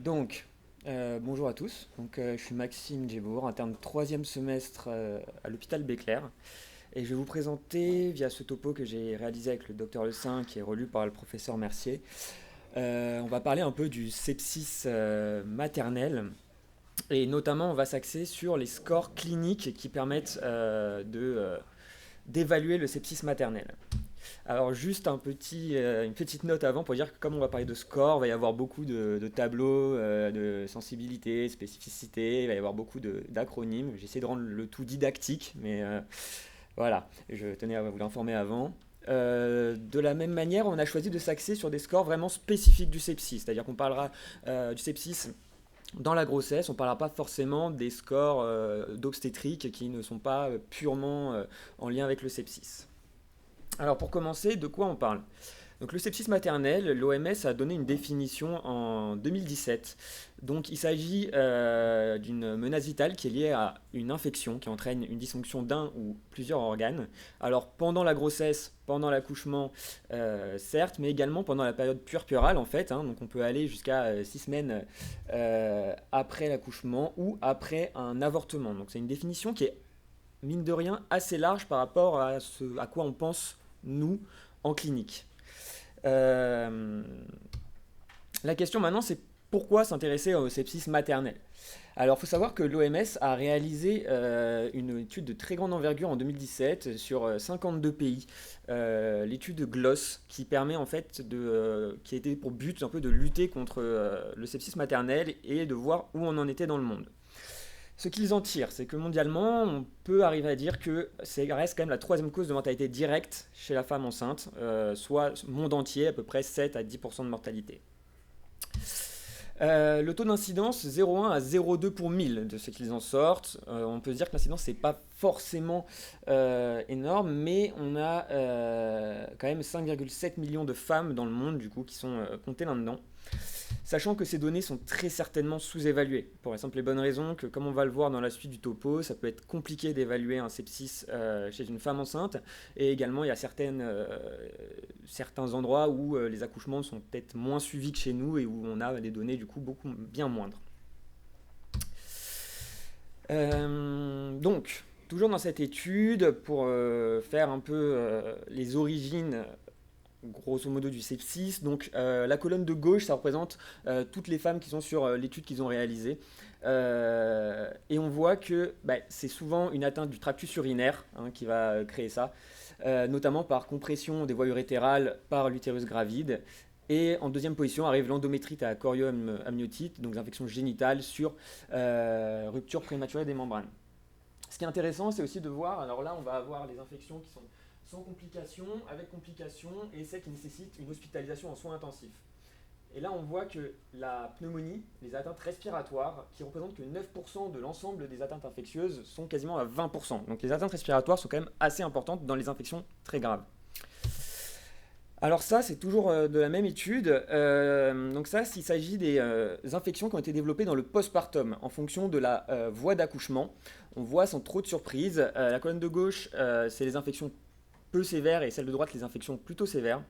Bonjour à tous. Je suis Maxime Djebour, interne de troisième semestre à l'hôpital Béclair. Et je vais vous présenter, via ce topo que j'ai réalisé avec le docteur Le Saint, qui est relu par le professeur Mercier, on va parler un peu du sepsis maternel. Et notamment, on va s'axer sur les scores cliniques qui permettent d'évaluer le sepsis maternel. Alors juste une petite note avant pour dire que comme on va parler de score, il va y avoir beaucoup de tableaux, de sensibilité, spécificité, il va y avoir beaucoup d'acronymes. J'ai essayé de rendre le tout didactique, mais voilà, je tenais à vous l'informer avant. De la même manière, on a choisi de s'axer sur des scores vraiment spécifiques du sepsis, c'est-à-dire qu'on parlera du sepsis dans la grossesse, on ne parlera pas forcément des scores d'obstétrique qui ne sont pas purement en lien avec le sepsis. Alors pour commencer, de quoi on parle? Donc le sepsis maternel, l'OMS a donné une définition en 2017. Donc il s'agit d'une menace vitale qui est liée à une infection qui entraîne une dysfonction d'un ou plusieurs organes. Alors pendant la grossesse, pendant l'accouchement, certes, mais également pendant la période puerpérale en fait. Donc on peut aller jusqu'à 6 semaines après l'accouchement ou après un avortement. Donc c'est une définition qui est mine de rien assez large par rapport à ce à quoi on pense nous en clinique. Euh, la question maintenant, c'est pourquoi s'intéresser au sepsis maternel? Alors, il faut savoir que l'OMS a réalisé une étude de très grande envergure en 2017 sur 52 pays, l'étude GLOSS, qui permet en fait qui a été pour but un peu de lutter contre le sepsis maternel et de voir où on en était dans le monde. Ce qu'ils en tirent, c'est que mondialement, on peut arriver à dire que ça reste quand même la troisième cause de mortalité directe chez la femme enceinte, soit monde entier, à peu près 7 à 10% de mortalité. Le taux d'incidence 0,1 à 0,2 pour 1000 de ce qu'ils en sortent. On peut se dire que l'incidence n'est pas forcément énorme, mais on a quand même 5,7 millions de femmes dans le monde du coup qui sont comptées là-dedans. Sachant que ces données sont très certainement sous-évaluées, pour la simple et bonne raison que, comme on va le voir dans la suite du topo, ça peut être compliqué d'évaluer un sepsis chez une femme enceinte, et également il y a certains endroits où les accouchements sont peut-être moins suivis que chez nous, et où on a des données du coup beaucoup bien moindres. Toujours dans cette étude, pour faire un peu les origines grosso modo du sepsis. Donc la colonne de gauche, ça représente toutes les femmes qui sont sur l'étude qu'ils ont réalisée. Et on voit que c'est souvent une atteinte du tractus urinaire qui va créer ça, notamment par compression des voies urétérales par l'utérus gravide. Et en deuxième position arrive l'endométrite à chorium amniotite, donc des infections génitales sur rupture prématurée des membranes. Ce qui est intéressant, c'est aussi de voir, alors là on va avoir les infections qui sont sans complications, avec complications, et celles qui nécessitent une hospitalisation en soins intensifs. Et là, on voit que la pneumonie, les atteintes respiratoires, qui représentent que 9% de l'ensemble des atteintes infectieuses, sont quasiment à 20%. Donc les atteintes respiratoires sont quand même assez importantes dans les infections très graves. Alors ça, c'est toujours de la même étude. Donc ça, il s'agit des infections qui ont été développées dans le postpartum, en fonction de la voie d'accouchement. On voit sans trop de surprise. La colonne de gauche, c'est les infections peu sévères et celle de droite les infections plutôt sévères.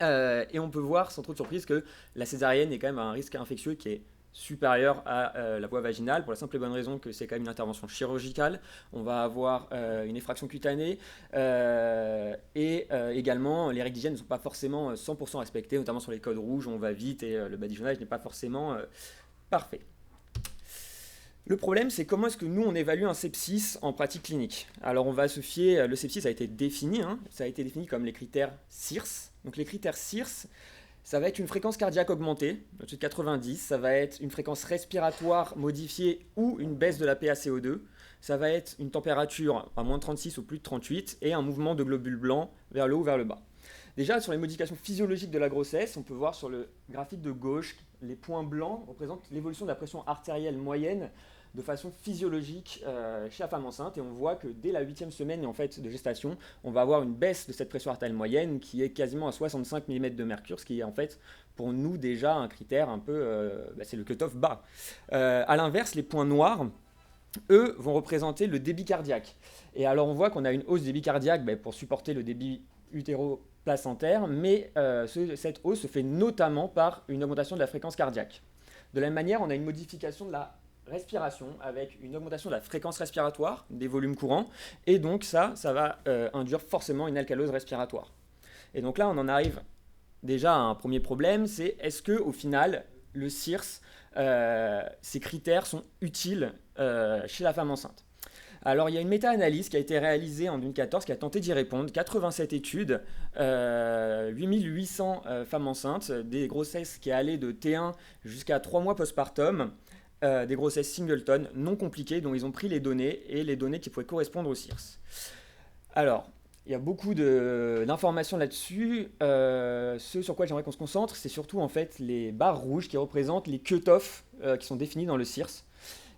Et on peut voir sans trop de surprise que la césarienne est quand même un risque infectieux qui est supérieur à la voie vaginale pour la simple et bonne raison que c'est quand même une intervention chirurgicale. On va avoir une effraction cutanée et également les règles d'hygiène ne sont pas forcément 100% respectées, notamment sur les codes rouges, on va vite et le badigeonnage n'est pas forcément parfait. Le problème, c'est comment est-ce que nous, on évalue un sepsis en pratique clinique. Alors, on va se fier, le sepsis a été défini, ça a été défini comme les critères CIRS. Donc, les critères CIRS, ça va être une fréquence cardiaque augmentée, au-dessus de 90, ça va être une fréquence respiratoire modifiée ou une baisse de la PaCO2, ça va être une température à moins de 36 ou plus de 38 et un mouvement de globules blancs vers le haut ou vers le bas. Déjà, sur les modifications physiologiques de la grossesse, on peut voir sur le graphique de gauche, les points blancs représentent l'évolution de la pression artérielle moyenne de façon physiologique chez la femme enceinte. Et on voit que dès la 8e semaine en fait, de gestation, on va avoir une baisse de cette pression artérielle moyenne qui est quasiment à 65 mm de mercure, ce qui est en fait pour nous déjà un critère un peu, c'est le cutoff bas. A l'inverse, les points noirs, eux, vont représenter le débit cardiaque. Et alors on voit qu'on a une hausse du débit cardiaque pour supporter le débit placentaire, mais cette hausse se fait notamment par une augmentation de la fréquence cardiaque. De la même manière, on a une modification de la respiration avec une augmentation de la fréquence respiratoire, des volumes courants, et donc ça va induire forcément une alcalose respiratoire. Et donc là, on en arrive déjà à un premier problème, c'est est-ce que au final, le CIRS, ces critères sont utiles chez la femme enceinte? Alors, il y a une méta-analyse qui a été réalisée en 2014 qui a tenté d'y répondre. 87 études, 8800 femmes enceintes, des grossesses qui allaient de T1 jusqu'à 3 mois postpartum, des grossesses singleton non compliquées dont ils ont pris les données et les données qui pouvaient correspondre au CIRS. Alors, il y a beaucoup d'informations là-dessus. Ce sur quoi j'aimerais qu'on se concentre, c'est surtout en fait les barres rouges qui représentent les cut-offs qui sont définis dans le CIRS.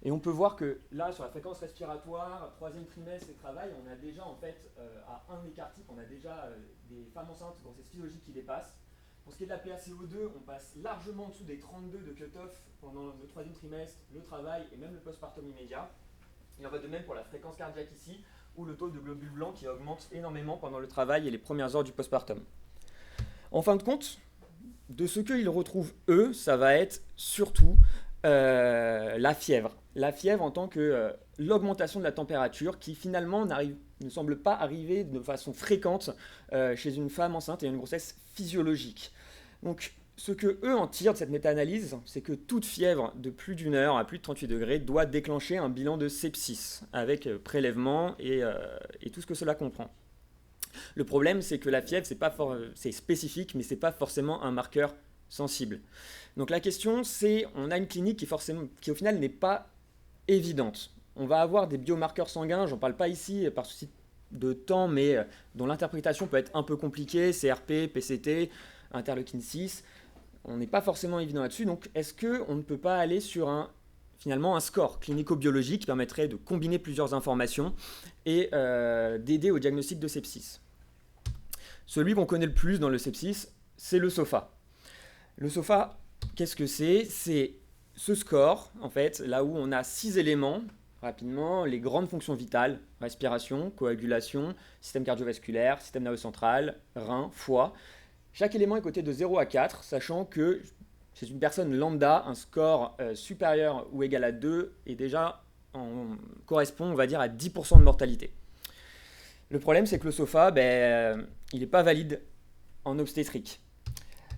Et on peut voir que là, sur la fréquence respiratoire, troisième trimestre et travail, on a déjà en fait, à un écart type, on a déjà des femmes enceintes grossesse physiologique qui dépassent. Pour ce qui est de la PaCO2, on passe largement en dessous des 32 de cut-off pendant le troisième trimestre, le travail et même le postpartum immédiat. Il en va de même pour la fréquence cardiaque ici, ou le taux de globules blancs qui augmente énormément pendant le travail et les premières heures du postpartum. En fin de compte, de ce qu'ils retrouvent eux, ça va être surtout la fièvre. La fièvre en tant que l'augmentation de la température qui finalement ne semble pas arriver de façon fréquente chez une femme enceinte et une grossesse physiologique. Donc ce que eux en tirent de cette méta-analyse, c'est que toute fièvre de plus d'une heure à plus de 38 degrés doit déclencher un bilan de sepsis avec prélèvement et tout ce que cela comprend. Le problème, c'est que la fièvre, c'est spécifique, mais ce n'est pas forcément un marqueur sensible. Donc la question, c'est, on a une clinique qui au final n'est pas évidente. On va avoir des biomarqueurs sanguins, j'en parle pas ici par souci de temps, mais dont l'interprétation peut être un peu compliquée, CRP, PCT, interleukine 6. On n'est pas forcément évident là-dessus, donc est-ce qu'on ne peut pas aller sur finalement un score clinico-biologique qui permettrait de combiner plusieurs informations et d'aider au diagnostic de sepsis? Celui qu'on connaît le plus dans le sepsis, c'est le SOFA. Le SOFA, qu'est-ce que c'est? C'est ce score, en fait, là où on a 6 éléments, rapidement, les grandes fonctions vitales, respiration, coagulation, système cardiovasculaire, système nerveux central, rein, foie. Chaque élément est coté de 0 à 4, sachant que chez une personne lambda, un score supérieur ou égal à 2 est déjà correspond, on va dire, à 10% de mortalité. Le problème, c'est que le SOFA, il n'est pas valide en obstétrique.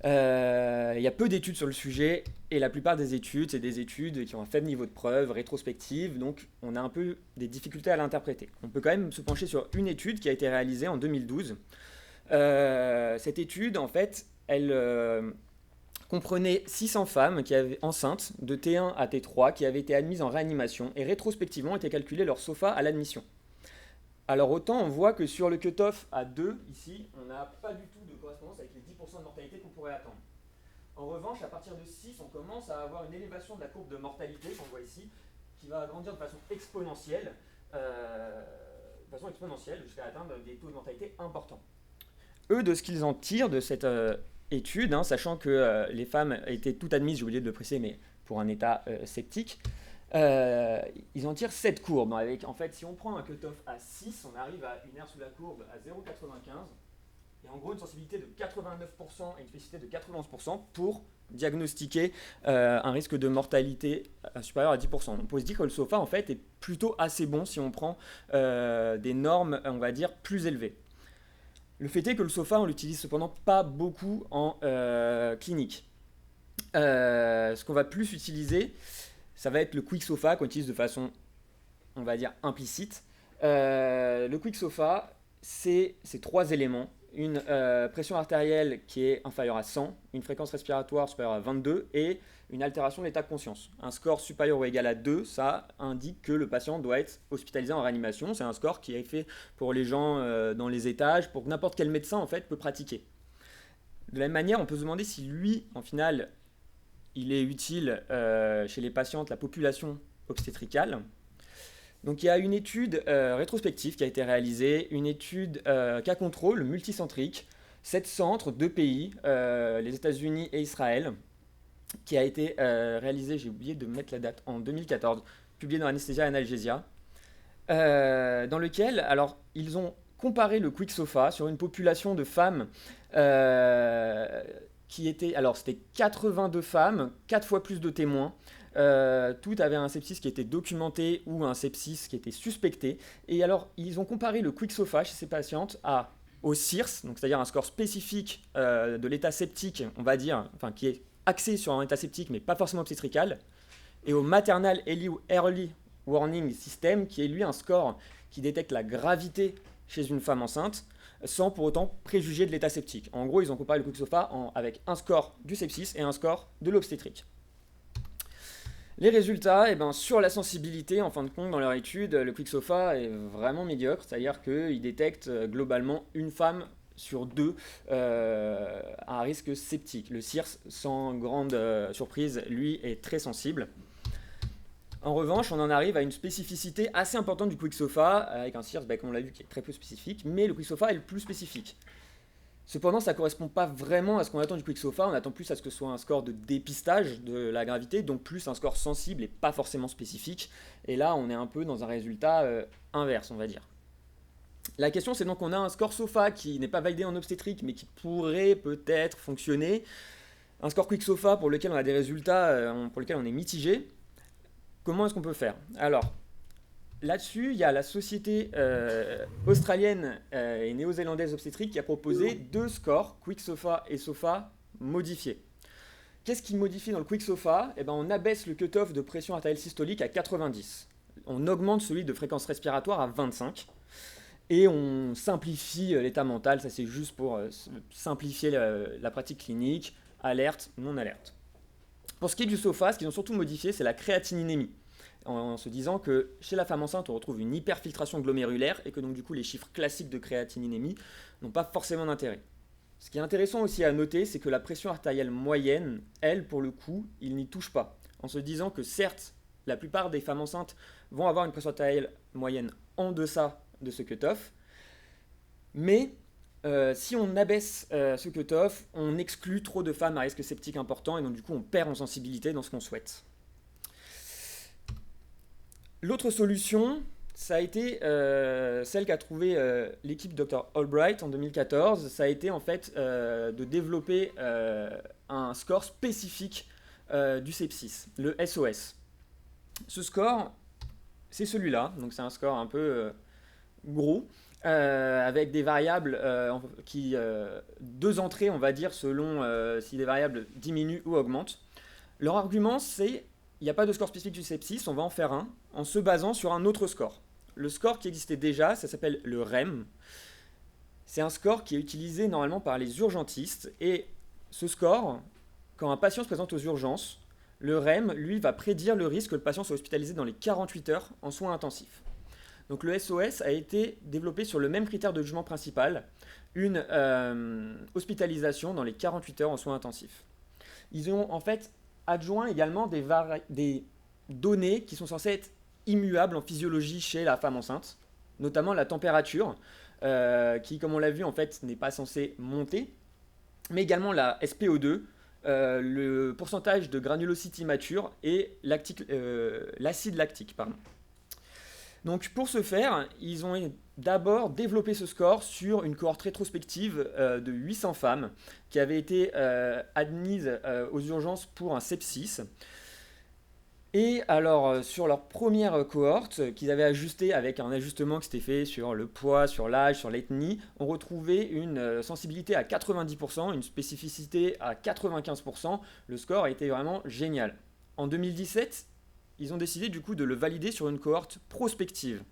Il y a peu d'études sur le sujet et la plupart des études, c'est des études qui ont un faible niveau de preuve, rétrospectives, donc on a un peu des difficultés à l'interpréter. On peut quand même se pencher sur une étude qui a été réalisée en 2012. Cette étude, en fait, elle comprenait 600 femmes enceintes de T1 à T3 qui avaient été admises en réanimation et rétrospectivement était calculé leur SOFA à l'admission. Alors autant on voit que sur le cut-off à 2, ici, on n'a pas du tout de correspondance avec les 10% de mortalité qu'on pourrait attendre. En revanche, à partir de 6, on commence à avoir une élévation de la courbe de mortalité, qu'on voit ici, qui va grandir de façon exponentielle jusqu'à atteindre des taux de mortalité importants. Eux, de ce qu'ils en tirent de cette étude, sachant que les femmes étaient toutes admises, j'ai oublié de le préciser, mais pour un état septique, ils en tirent cette courbe. Avec, en fait, si on prend un cut-off à 6, on arrive à une aire sous la courbe à 0,95 et en gros une sensibilité de 89% et une spécificité de 91% pour diagnostiquer un risque de mortalité supérieur à 10%. On peut se dire que le SOFA en fait est plutôt assez bon si on prend des normes, on va dire, plus élevées. Le fait est que le SOFA, on l'utilise cependant pas beaucoup en clinique. Ce qu'on va plus utiliser, ça va être le Quick SOFA qu'on utilise de façon, on va dire, implicite. Le Quick SOFA, c'est 3 éléments. Une pression artérielle qui est inférieure à 100, une fréquence respiratoire supérieure à 22 et une altération de l'état de conscience. Un score supérieur ou égal à 2, ça indique que le patient doit être hospitalisé en réanimation. C'est un score qui est fait pour les gens dans les étages, pour que n'importe quel médecin en fait, peut pratiquer. De la même manière, on peut se demander si lui, en final, il est utile chez les patients de la population obstétricale. Donc il y a une étude rétrospective qui a été réalisée, une étude cas contrôle multicentrique, 7 centres, 2 pays, les États-Unis et Israël, qui a été réalisée, j'ai oublié de mettre la date, en 2014, publiée dans Anesthesia and Analgesia, dans lequel alors, ils ont comparé le Quick SOFA sur une population de femmes Alors c'était 82 femmes, 4 fois plus de témoins. Toutes avaient un sepsis qui était documenté ou un sepsis qui était suspecté. Et alors, ils ont comparé le Quicksofa chez ces patientes au CIRS, donc c'est-à-dire un score spécifique de l'état septique, on va dire, enfin qui est axé sur un état septique mais pas forcément obstétrical, et au Maternal Early Warning System, qui est lui un score qui détecte la gravité chez une femme enceinte, sans pour autant préjuger de l'état septique. En gros, ils ont comparé le Quicksofa avec un score du sepsis et un score de l'obstétrique. Les résultats, sur la sensibilité, en fin de compte, dans leur étude, le Quicksofa est vraiment médiocre, c'est-à-dire qu'il détecte globalement une femme sur deux à un risque septique. Le CIRS, sans grande surprise, lui, est très sensible. En revanche, on en arrive à une spécificité assez importante du Quicksofa, avec un CIRS, comme on l'a vu, qui est très peu spécifique, mais le Quicksofa est le plus spécifique. Cependant, ça ne correspond pas vraiment à ce qu'on attend du Quicksofa, on attend plus à ce que ce soit un score de dépistage de la gravité, donc plus un score sensible et pas forcément spécifique. Et là, on est un peu dans un résultat inverse, on va dire. La question, c'est donc on a un score SOFA qui n'est pas validé en obstétrique, mais qui pourrait peut-être fonctionner. Un score Quicksofa pour lequel on a des résultats pour lesquels on est mitigé. Comment est-ce qu'on peut faire? Alors, là-dessus, il y a la société australienne et néo-zélandaise obstétrique qui a proposé deux scores, Quicksofa et SOFA, modifiés. Qu'est-ce qui modifie dans le Quicksofa? On abaisse le cutoff de pression artérielle systolique à 90. On augmente celui de fréquence respiratoire à 25. Et on simplifie l'état mental, ça c'est juste pour simplifier la pratique clinique, alerte, non alerte. Pour ce qui est du SOFA, ce qu'ils ont surtout modifié, c'est la créatininémie, en se disant que chez la femme enceinte, on retrouve une hyperfiltration glomérulaire et que donc du coup les chiffres classiques de créatininémie n'ont pas forcément d'intérêt. Ce qui est intéressant aussi à noter, c'est que la pression artérielle moyenne, elle, pour le coup, il n'y touche pas. En se disant que certes, la plupart des femmes enceintes vont avoir une pression artérielle moyenne en deçà de ce cutoff, mais si on abaisse ce cutoff, on exclut trop de femmes à risque septique important et donc du coup on perd en sensibilité dans ce qu'on souhaite. L'autre solution, ça a été celle qu'a trouvée l'équipe Dr. Albright en 2014. Ça a été en fait de développer un score spécifique du sepsis, le SOS. Ce score, c'est celui-là, donc c'est un score un peu gros, avec des variables deux entrées, on va dire, selon si les variables diminuent ou augmentent. Leur argument, c'est il n'y a pas de score spécifique du sepsis, on va en faire un en se basant sur un autre score. Le score qui existait déjà, ça s'appelle le REM. C'est un score qui est utilisé normalement par les urgentistes. Et ce score, quand un patient se présente aux urgences, le REM, lui, va prédire le risque que le patient soit hospitalisé dans les 48 heures en soins intensifs. Donc le SOS a été développé sur le même critère de jugement principal, une hospitalisation dans les 48 heures en soins intensifs. Ils ont en fait adjoint également des données qui sont censées être immuables en physiologie chez la femme enceinte, notamment la température, qui, comme on l'a vu, en fait, n'est pas censée monter, mais également la SPO2, le pourcentage de granulocytes immatures et l'acide lactique. Pardon. Donc pour ce faire, ils ont d'abord développé ce score sur une cohorte rétrospective de 800 femmes qui avaient été admises aux urgences pour un sepsis. Et alors sur leur première cohorte, qu'ils avaient ajustée avec un ajustement qui s'était fait sur le poids, sur l'âge, sur l'ethnie, on retrouvait une sensibilité à 90%, une spécificité à 95%. Le score a été vraiment génial. En 2017, ils ont décidé du coup de le valider sur une cohorte prospective.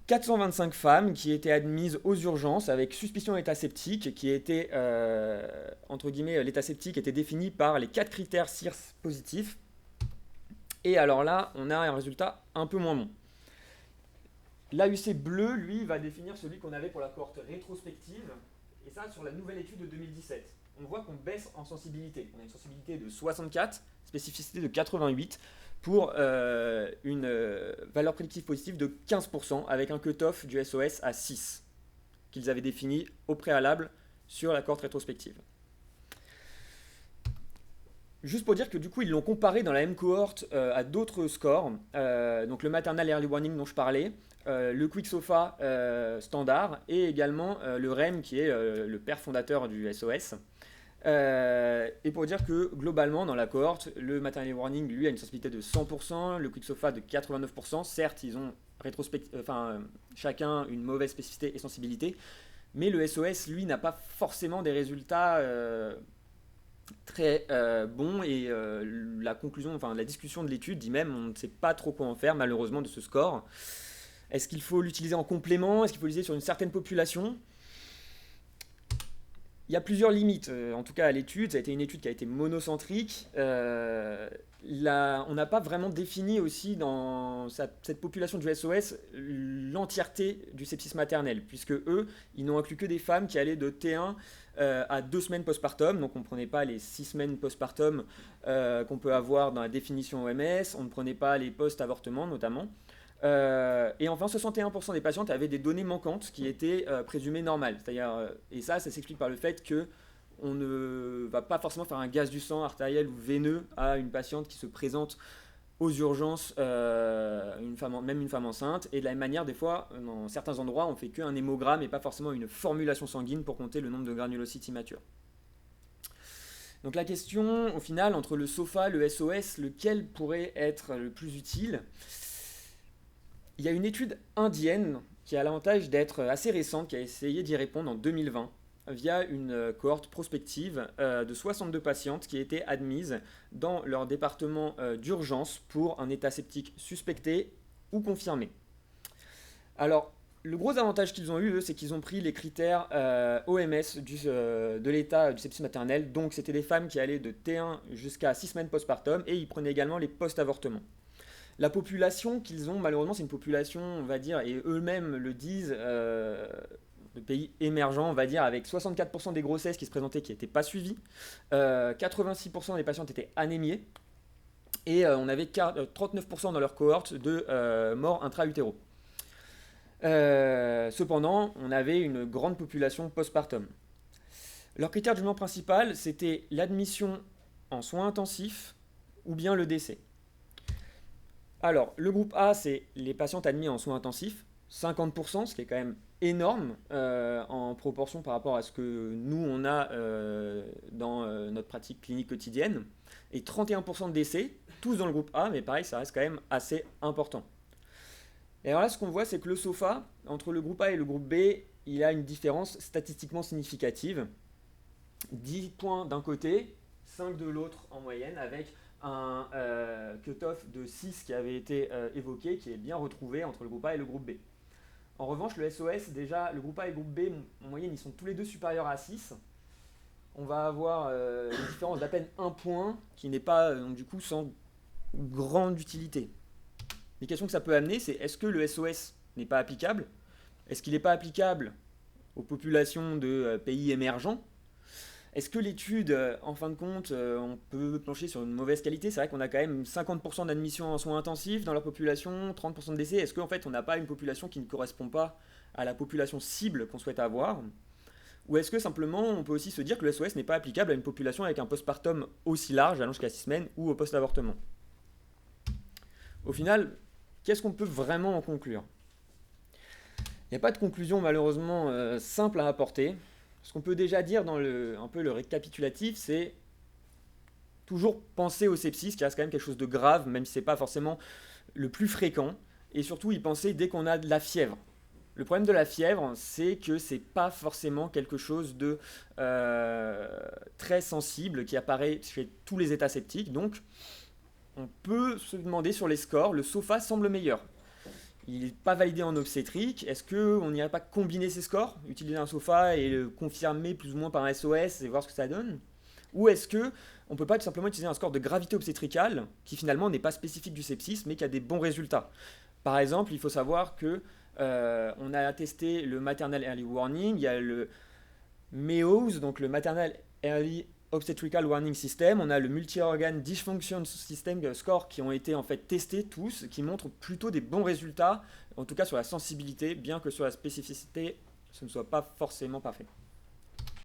425 femmes qui étaient admises aux urgences avec suspicion d'état septique, qui était, entre guillemets, l'état septique était défini par les 4 critères CIRS positifs. Et alors là, on a un résultat un peu moins bon. L'AUC bleu, lui, va définir celui qu'on avait pour la cohorte rétrospective, et ça sur la nouvelle étude de 2017. On voit qu'on baisse en sensibilité. On a une sensibilité de 64, spécificité de 88, pour une valeur prédictive positive de 15%, avec un cutoff du SOS à 6, qu'ils avaient défini au préalable sur la cohorte rétrospective. Juste pour dire que du coup, ils l'ont comparé dans la même cohorte à d'autres scores. Donc le Maternal Early Warning dont je parlais, le Quick SOFA standard et également le REM qui est le père fondateur du SOS. Et pour dire que globalement dans la cohorte, le Maternal Early Warning lui a une sensibilité de 100%, le Quick SOFA de 89%. Certes, ils ont chacun une mauvaise spécificité et sensibilité, mais le SOS lui n'a pas forcément des résultats très bon et la conclusion, enfin la discussion de l'étude dit même on ne sait pas trop quoi en faire malheureusement de ce score. Est-ce qu'il faut l'utiliser en complément? Est-ce qu'il faut l'utiliser sur une certaine population? Il y a plusieurs limites, en tout cas à l'étude. Ça a été une étude qui a été monocentrique. On n'a pas vraiment défini aussi dans cette population du SOS l'entièreté du sepsis maternel, puisque eux, ils n'ont inclus que des femmes qui allaient de T1 à 2 semaines postpartum. Donc on ne prenait pas les 6 semaines postpartum qu'on peut avoir dans la définition OMS, on ne prenait pas les post-avortements notamment. Et enfin, 61% des patientes avaient des données manquantes qui étaient présumées normales. C'est-à-dire, et ça s'explique par le fait que on ne va pas forcément faire un gaz du sang artériel ou veineux à une patiente qui se présente aux urgences, même une femme enceinte. Et de la même manière, des fois, dans certains endroits, on fait qu'un hémogramme et pas forcément une formulation sanguine pour compter le nombre de granulocytes immatures. Donc la question, au final, entre le SOFA, le SOS, lequel pourrait être le plus utile? Il y a une étude indienne qui a l'avantage d'être assez récente, qui a essayé d'y répondre en 2020 via une cohorte prospective de 62 patientes qui étaient admises dans leur département d'urgence pour un état septique suspecté ou confirmé. Alors, le gros avantage qu'ils ont eu, eux, c'est qu'ils ont pris les critères OMS de l'état du sepsis maternel. Donc, c'était des femmes qui allaient de T1 jusqu'à 6 semaines postpartum et ils prenaient également les post-avortements. La population qu'ils ont, malheureusement, c'est une population, on va dire, et eux-mêmes le disent, de pays émergents, on va dire, avec 64% des grossesses qui se présentaient qui n'étaient pas suivies, 86% des patientes étaient anémiées, et on avait 39% dans leur cohorte de morts intra-utéraux. Cependant, on avait une grande population postpartum. Leur critère de jugement principal, c'était l'admission en soins intensifs ou bien le décès. Alors, le groupe A, c'est les patientes admises en soins intensifs, 50%, ce qui est quand même énorme en proportion par rapport à ce que nous, on a dans notre pratique clinique quotidienne, et 31% de décès, tous dans le groupe A, mais pareil, ça reste quand même assez important. Et alors là, ce qu'on voit, c'est que le SOFA, entre le groupe A et le groupe B, il a une différence statistiquement significative. 10 points d'un côté, 5 de l'autre en moyenne, avec un cut-off de 6 qui avait été évoqué, qui est bien retrouvé entre le groupe A et le groupe B. En revanche, le SOS, déjà, le groupe A et le groupe B, en moyenne, ils sont tous les deux supérieurs à 6. On va avoir une différence d'à peine 1 point, qui n'est pas, donc, du coup, sans grande utilité. Les questions que ça peut amener, c'est est-ce que le SOS n'est pas applicable? Est-ce qu'il n'est pas applicable aux populations de pays émergents? Est-ce que l'étude, en fin de compte, on peut plancher sur une mauvaise qualité? C'est vrai qu'on a quand même 50% d'admission en soins intensifs dans leur population, 30% de décès. Est-ce qu'en fait on n'a pas une population qui ne correspond pas à la population cible qu'on souhaite avoir? Ou est-ce que simplement on peut aussi se dire que le SOS n'est pas applicable à une population avec un postpartum aussi large, allant jusqu'à 6 semaines, ou au post-avortement? Au final, qu'est-ce qu'on peut vraiment en conclure? Il n'y a pas de conclusion malheureusement simple à apporter. Ce qu'on peut déjà dire dans un peu le récapitulatif, c'est toujours penser au sepsis, qui reste quand même quelque chose de grave, même si ce n'est pas forcément le plus fréquent, et surtout y penser dès qu'on a de la fièvre. Le problème de la fièvre, c'est que c'est pas forcément quelque chose de très sensible qui apparaît chez tous les états septiques, donc on peut se demander sur les scores, le SOFA semble meilleur. Il n'est pas validé en obstétrique. Est-ce qu'on n'irait pas combiner ces scores, utiliser un SOFA et le confirmer plus ou moins par un SOS et voir ce que ça donne? Ou est-ce qu'on ne peut pas tout simplement utiliser un score de gravité obstétricale qui finalement n'est pas spécifique du sepsis mais qui a des bons résultats? Par exemple, il faut savoir que on a testé le Maternal Early Warning, il y a le MEOS, donc le Maternal Early Obstetrical Warning System, on a le Multi-Organ Dysfunction System Score qui ont été en fait testés tous, qui montrent plutôt des bons résultats, en tout cas sur la sensibilité, bien que sur la spécificité, ce ne soit pas forcément parfait.